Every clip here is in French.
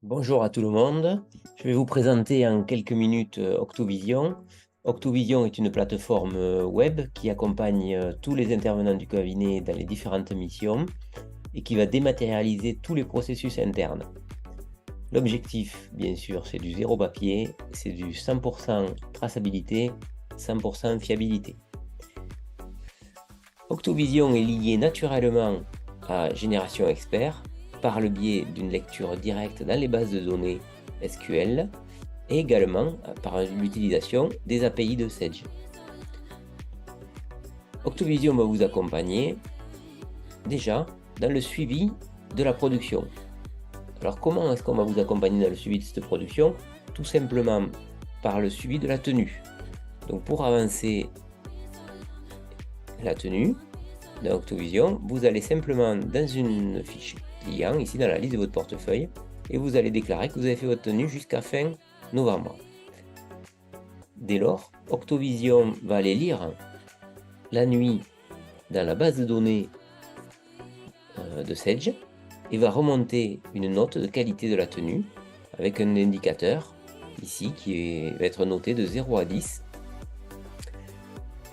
Bonjour à tout le monde. Je vais vous présenter en quelques minutes Octovision. Octovision est une plateforme web qui accompagne tous les intervenants du cabinet dans les différentes missions et qui va dématérialiser tous les processus internes. L'objectif, bien sûr, c'est du zéro papier, c'est du 100% traçabilité, 100% fiabilité. Octovision est lié naturellement à Génération Expert par le biais d'une lecture directe dans les bases de données SQL et également par l'utilisation des API de Sage. Octovision va vous accompagner déjà dans le suivi de la production. Alors comment est-ce qu'on va vous accompagner dans le suivi de cette production? Tout simplement par le suivi de la tenue. Donc pour avancer la tenue dans Octovision, vous allez simplement dans une fiche client, ici dans la liste de votre portefeuille, et vous allez déclarer que vous avez fait votre tenue jusqu'à fin novembre. Dès lors, Octovision va aller lire la nuit dans la base de données de Sage et va remonter une note de qualité de la tenue avec un indicateur ici qui va être noté de 0 à 10,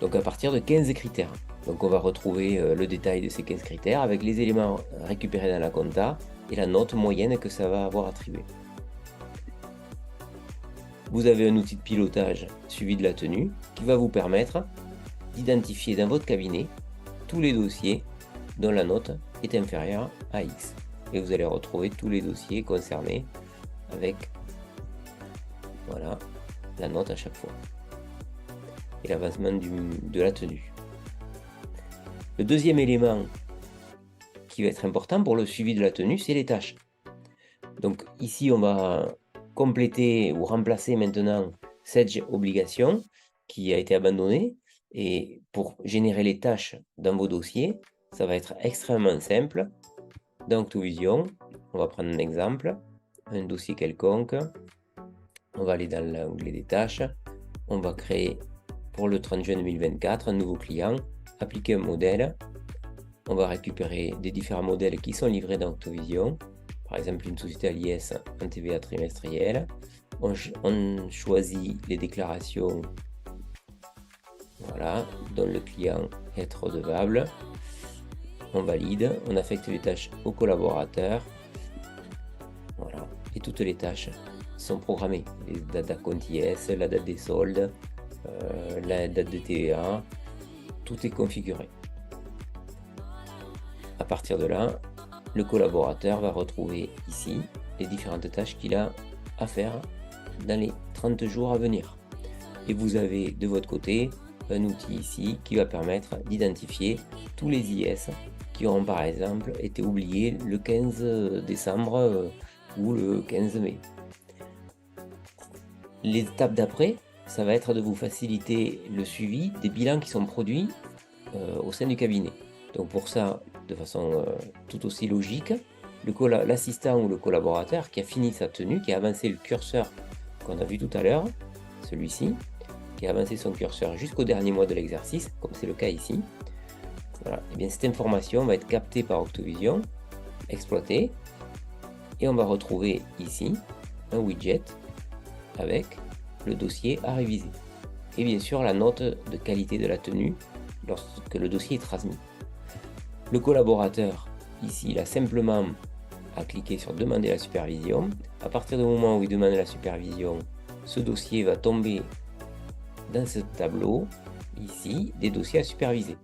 donc à partir de 15 critères. Donc on va retrouver le détail de ces 15 critères avec les éléments récupérés dans la compta et la note moyenne que ça va avoir attribuée. Vous avez un outil de pilotage suivi de la tenue qui va vous permettre d'identifier dans votre cabinet tous les dossiers dont la note est inférieure à X. Et vous allez retrouver tous les dossiers concernés avec voilà, la note à chaque fois et l'avancement de la tenue. Le deuxième élément qui va être important pour le suivi de la tenue, c'est les tâches. Donc ici, on va compléter ou remplacer maintenant Sage Obligation qui a été abandonnée. Et pour générer les tâches dans vos dossiers, ça va être extrêmement simple. Dans Octovision, on va prendre un exemple, un dossier quelconque. On va aller dans l'onglet des tâches. On va créer pour le 30 juin 2024 un nouveau client, appliquer un modèle. On va récupérer des différents modèles qui sont livrés dans Octovision. Par exemple, une société à l'IS en TVA trimestriel. On choisit les déclarations voilà, dont le client est redevable. On valide, on affecte les tâches aux collaborateurs. Voilà, et toutes les tâches sont programmées. Les dates d'acompte IS, la date des soldes, la date de TVA, tout est configuré. À partir de là, le collaborateur va retrouver ici les différentes tâches qu'il a à faire dans les 30 jours à venir. Et vous avez de votre côté un outil ici qui va permettre d'identifier tous les IS qui auront par exemple été oubliés le 15 décembre ou le 15 mai. L'étape d'après, ça va être de vous faciliter le suivi des bilans qui sont produits au sein du cabinet. Donc pour ça, de façon tout aussi logique, l'assistant ou le collaborateur qui a fini sa tenue, qui a avancé le curseur qu'on a vu tout à l'heure, celui-ci, qui a avancé son curseur jusqu'au dernier mois de l'exercice, comme c'est le cas ici, voilà. Et bien cette information va être captée par Octovision, exploitée, et on va retrouver ici un widget avec le dossier à réviser. Et bien sûr la note de qualité de la tenue lorsque le dossier est transmis. Le collaborateur, ici, il a simplement à cliquer sur demander la supervision. À partir du moment où il demande la supervision, ce dossier va tomber dans ce tableau, ici, des dossiers à superviser.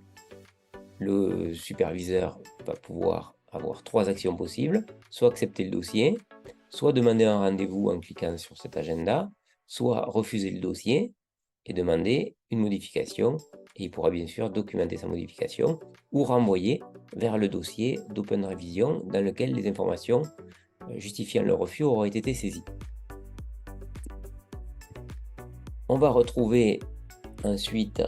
Le superviseur va pouvoir avoir 3 actions possibles, soit accepter le dossier, soit demander un rendez-vous en cliquant sur cet agenda, soit refuser le dossier et demander une modification, et il pourra bien sûr documenter sa modification ou renvoyer vers le dossier d'Open Revision dans lequel les informations justifiant le refus auraient été saisies. On va retrouver ensuite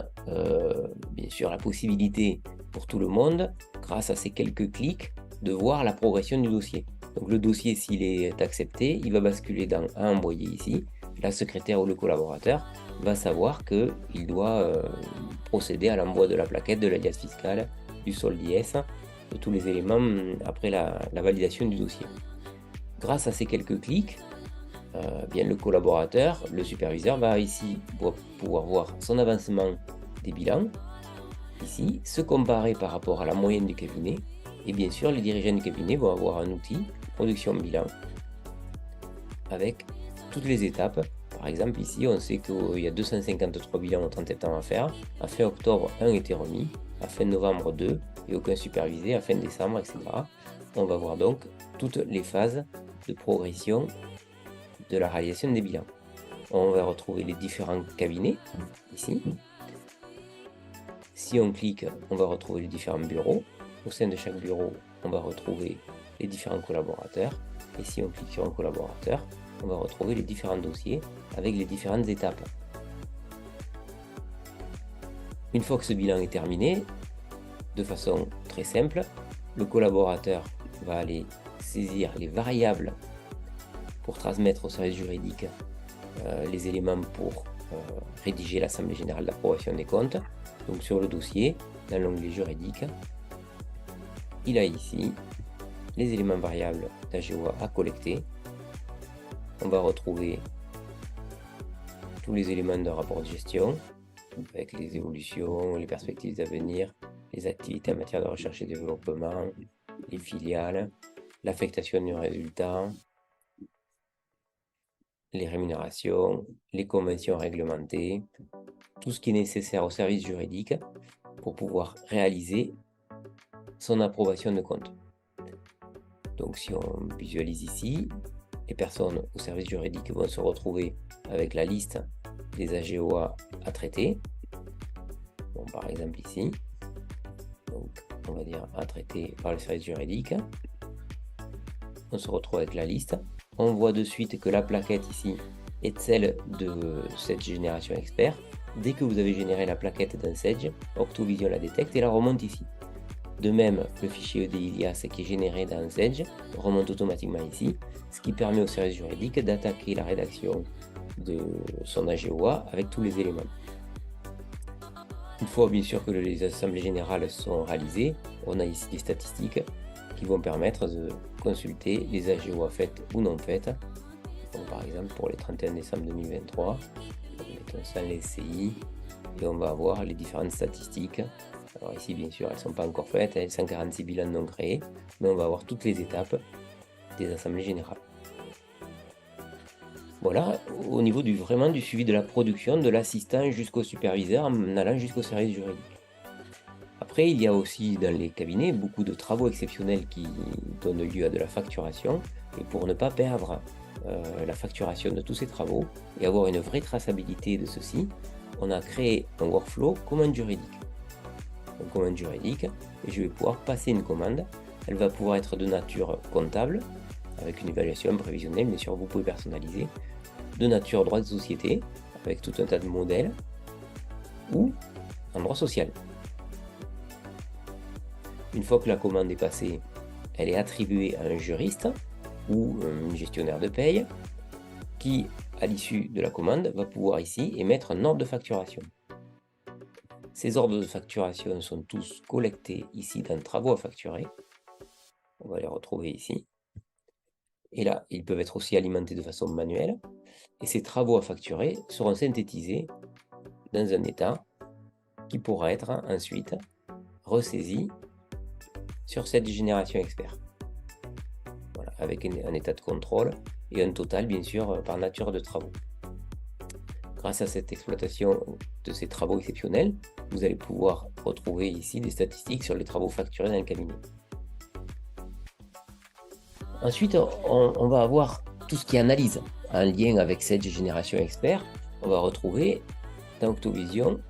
bien sûr la possibilité pour tout le monde, grâce à ces quelques clics, de voir la progression du dossier. Donc le dossier, s'il est accepté, il va basculer dans « À envoyer » ici. La secrétaire ou le collaborateur va savoir qu'il doit procéder à l'envoi de la plaquette, de l'alias fiscal, du solde IS, de tous les éléments après la validation du dossier. grâce à ces quelques clics, bien le collaborateur, le superviseur va ici pouvoir voir son avancement des bilans, ici, se comparer par rapport à la moyenne du cabinet, et bien sûr les dirigeants du cabinet vont avoir un outil production bilan avec toutes les étapes. Par exemple ici on sait qu'il y a 253 bilans au 30 septembre à faire, à fin octobre 1 était remis, à fin novembre 2 et aucun supervisé, à fin décembre, etc. On va voir donc toutes les phases de progression de la réalisation des bilans. On va retrouver les différents cabinets ici. Si on clique, on va retrouver les différents bureaux. Au sein de chaque bureau, on va retrouver les différents collaborateurs. Et si on clique sur un collaborateur, on va retrouver les différents dossiers avec les différentes étapes. Une fois que ce bilan est terminé, de façon très simple, le collaborateur va aller saisir les variables pour transmettre au service juridique les éléments pour rédiger l'Assemblée générale d'approbation des comptes. Donc sur le dossier, dans l'onglet juridique, il a ici les éléments variables d'AGOA à collecter. On va retrouver tous les éléments d'un rapport de gestion, avec les évolutions, les perspectives d'avenir, les activités en matière de recherche et développement, les filiales, l'affectation du résultat, les rémunérations, les conventions réglementées, tout ce qui est nécessaire au service juridique pour pouvoir réaliser son approbation de compte. Donc si on visualise ici, les personnes au service juridique vont se retrouver avec la liste des AGOA à traiter. Bon, par exemple ici, donc on va dire à traiter par le service juridique. On se retrouve avec la liste. On voit de suite que la plaquette ici est celle de cette génération expert. Dès que vous avez généré la plaquette d'un Sage, Octovision la détecte et la remonte ici. De même, le fichier EDILIAS qui est généré dans Sage remonte automatiquement ici, ce qui permet au service juridique d'attaquer la rédaction de son AGOA avec tous les éléments. Une fois bien sûr que les assemblées générales sont réalisées, on a ici des statistiques qui vont permettre de consulter les AGOA faites ou non faites. Donc, par exemple pour les 31 décembre 2023, mettons ça les SCI et on va avoir les différentes statistiques. Alors ici bien sûr elles ne sont pas encore faites, 146 bilans non créés, mais on va avoir toutes les étapes des assemblées générales. Voilà, au niveau vraiment du suivi de la production, de l'assistant jusqu'au superviseur en allant jusqu'au service juridique. Après, il y a aussi dans les cabinets beaucoup de travaux exceptionnels qui donnent lieu à de la facturation. Et pour ne pas perdre la facturation de tous ces travaux et avoir une vraie traçabilité de ceci, on a créé un workflow commande juridique. Une commande juridique, et je vais pouvoir passer une commande. Elle va pouvoir être de nature comptable, avec une évaluation prévisionnelle, bien sûr vous pouvez personnaliser, de nature droit de société, avec tout un tas de modèles, ou en droit social. Une fois que la commande est passée, elle est attribuée à un juriste ou un gestionnaire de paye qui, à l'issue de la commande, va pouvoir ici émettre un ordre de facturation. Ces ordres de facturation sont tous collectés ici dans travaux à facturer. On va les retrouver ici. Et là, ils peuvent être aussi alimentés de façon manuelle. Et ces travaux à facturer seront synthétisés dans un état qui pourra être ensuite ressaisi sur cette génération expert. Voilà, avec un état de contrôle et un total, bien sûr, par nature de travaux. Grâce à cette exploitation de ces travaux exceptionnels, vous allez pouvoir retrouver ici des statistiques sur les travaux facturés dans le cabinet. Ensuite, on va avoir tout ce qui est analyse en lien avec cette génération expert. On va retrouver dans Octovision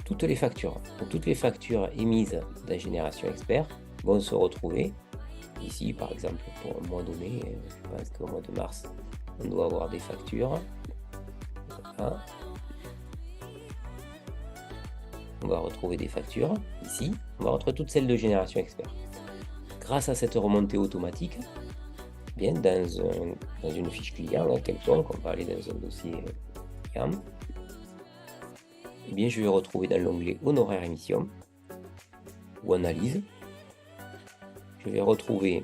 toutes les factures. Donc, toutes les factures émises dans Génération Expert vont se retrouver ici, par exemple, pour un mois donné. Je pense qu'au mois de mars, on doit avoir des factures. Voilà. On va retrouver des factures ici. On va retrouver toutes celles de Génération Expert. Grâce à cette remontée automatique, bien dans une fiche client quelconque, on va aller dans un dossier client. Eh bien, je vais retrouver dans l'onglet honoraires émission ou analyse. Je vais retrouver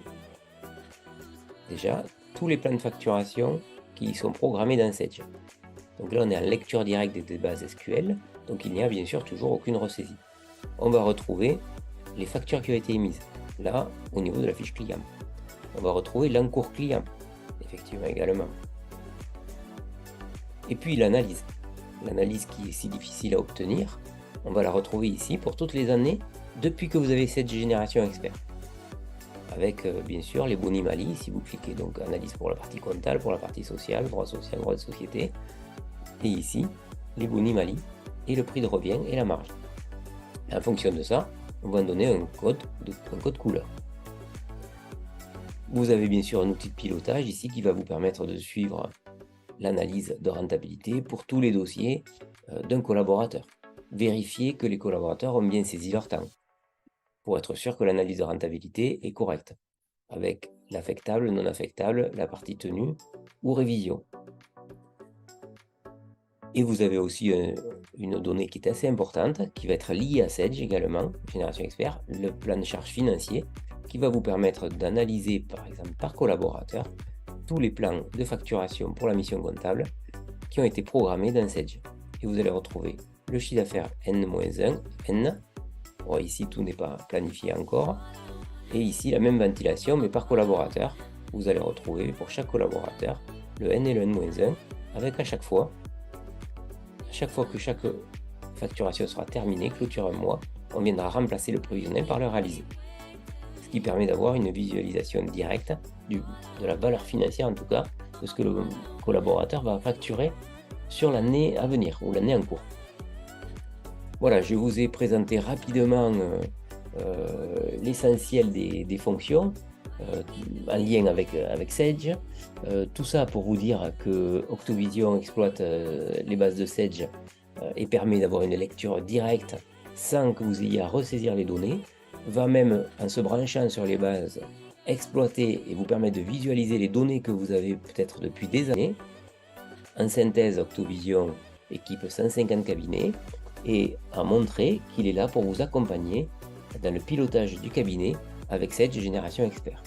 déjà tous les plans de facturation qui sont programmés dans Sage. Donc là, on est en lecture directe des bases SQL, donc il n'y a bien sûr toujours aucune ressaisie. On va retrouver les factures qui ont été émises, là, au niveau de la fiche client. On va retrouver l'encours client, effectivement également. Et puis l'analyse qui est si difficile à obtenir, on va la retrouver ici pour toutes les années depuis que vous avez cette génération expert. Avec bien sûr les boni Mali, si vous cliquez donc analyse pour la partie comptable, pour la partie sociale, droit social, droit de société, et ici les boni Mali et le prix de revient et la marge. Et en fonction de ça, on va donner un code couleur. Vous avez bien sûr un outil de pilotage ici qui va vous permettre de suivre l'analyse de rentabilité pour tous les dossiers d'un collaborateur. Vérifiez que les collaborateurs ont bien saisi leur temps pour être sûr que l'analyse de rentabilité est correcte, avec l'affectable, non affectable, la partie tenue ou révision. Et vous avez aussi une donnée qui est assez importante, qui va être liée à Sage également, Génération Expert, le plan de charge financier, qui va vous permettre d'analyser, par exemple par collaborateur, tous les plans de facturation pour la mission comptable qui ont été programmés dans Sage. Et vous allez retrouver le chiffre d'affaires N-1, N. Bon, ici, tout n'est pas planifié encore. Et ici, la même ventilation, mais par collaborateur. Vous allez retrouver pour chaque collaborateur le N et le N-1, avec à chaque fois que chaque facturation sera terminée, clôture un mois, on viendra remplacer le prévisionnel par le réalisé. Ce qui permet d'avoir une visualisation directe de la valeur financière, en tout cas, de ce que le collaborateur va facturer sur l'année à venir ou l'année en cours. Voilà, je vous ai présenté rapidement l'essentiel des fonctions en lien avec Sage. Tout ça pour vous dire que Octovision exploite les bases de Sage et permet d'avoir une lecture directe sans que vous ayez à ressaisir les données, va même, en se branchant sur les bases, exploiter et vous permettre de visualiser les données que vous avez peut-être depuis des années. En synthèse, Octovision équipe 150 cabinets et a montré qu'il est là pour vous accompagner dans le pilotage du cabinet avec Sage Génération Expert.